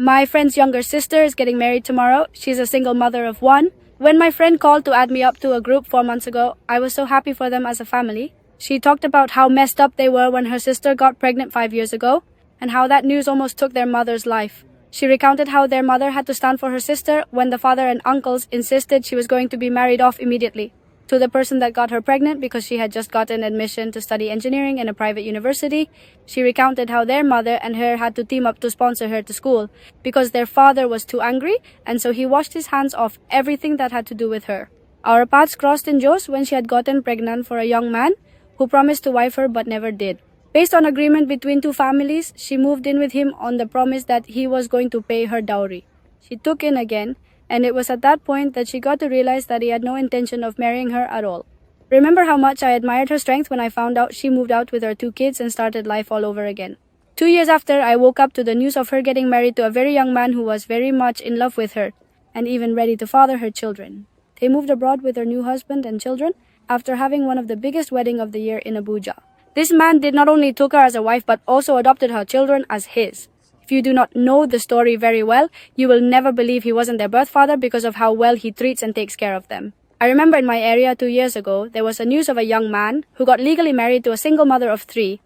My friend's younger sister is getting married tomorrow. She's a single mother of one. When my friend called to add me up to a group 4 months ago, I was so happy for them as a family. She talked about how messed up they were when her sister got pregnant 5 years ago, and how that news almost took their mother's life. She recounted how their mother had to stand for her sister when the father and uncles insisted she was going to be married off immediately to the person that got her pregnant because she had just gotten admission to study engineering in a private university. She recounted how their mother and her had to team up to sponsor her to school because their father was too angry, and so he washed his hands off everything that had to do with her. Our paths crossed in Jos when she had gotten pregnant for a young man who promised to wife her but never did. Based on agreement between two families, she moved in with him on the promise that he was going to pay her dowry. She took in again, and it was at that point that she got to realize that he had no intention of marrying her at all. Remember how much I admired her strength when I found out she moved out with her 2 kids and started life all over again. 2 years after, I woke up to the news of her getting married to a very young man who was very much in love with her, and even ready to father her children. They moved abroad with her new husband and children after having one of the biggest weddings of the year in Abuja. This man did not only took her as a wife but also adopted her children as his. If you do not know the story very well, you will never believe he wasn't their birth father because of how well he treats and takes care of them. I remember in my area 2 years ago, there was a news of a young man who got legally married to a single mother of 3.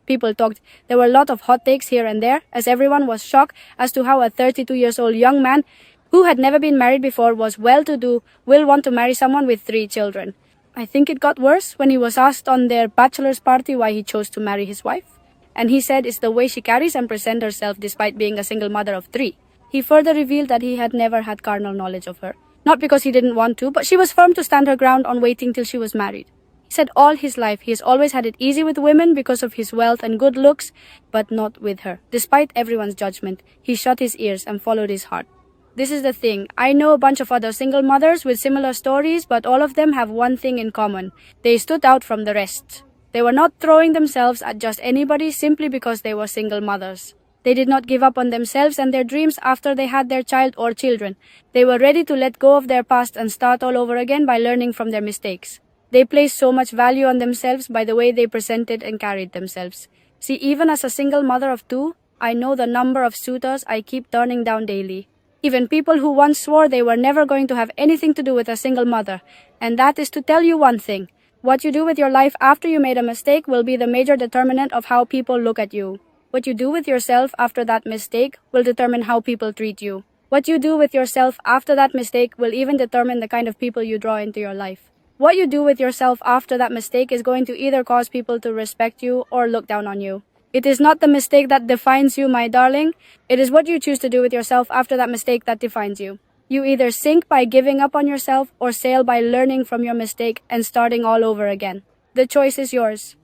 People talked. There were a lot of hot takes here and there, as everyone was shocked as to how a 32-year-old young man who had never been married before was well-to-do will want to marry someone with 3 children. I think it got worse when he was asked on their bachelor's party why he chose to marry his wife. And he said it's the way she carries and presents herself despite being a single mother of 3. He further revealed that he had never had carnal knowledge of her. Not because he didn't want to, but she was firm to stand her ground on waiting till she was married. He said all his life he has always had it easy with women because of his wealth and good looks, but not with her. Despite everyone's judgment, he shut his ears and followed his heart. This is the thing. I know a bunch of other single mothers with similar stories, but all of them have one thing in common. They stood out from the rest. They were not throwing themselves at just anybody simply because they were single mothers. They did not give up on themselves and their dreams after they had their child or children. They were ready to let go of their past and start all over again by learning from their mistakes. They placed so much value on themselves by the way they presented and carried themselves. See, even as a single mother of 2, I know the number of suitors I keep turning down daily. Even people who once swore they were never going to have anything to do with a single mother. And that is to tell you one thing. What you do with your life after you made a mistake will be the major determinant of how people look at you. What you do with yourself after that mistake will determine how people treat you. What you do with yourself after that mistake will even determine the kind of people you draw into your life. What you do with yourself after that mistake is going to either cause people to respect you or look down on you. It is not the mistake that defines you, my darling. It is what you choose to do with yourself after that mistake that defines you. You either sink by giving up on yourself or sail by learning from your mistake and starting all over again. The choice is yours.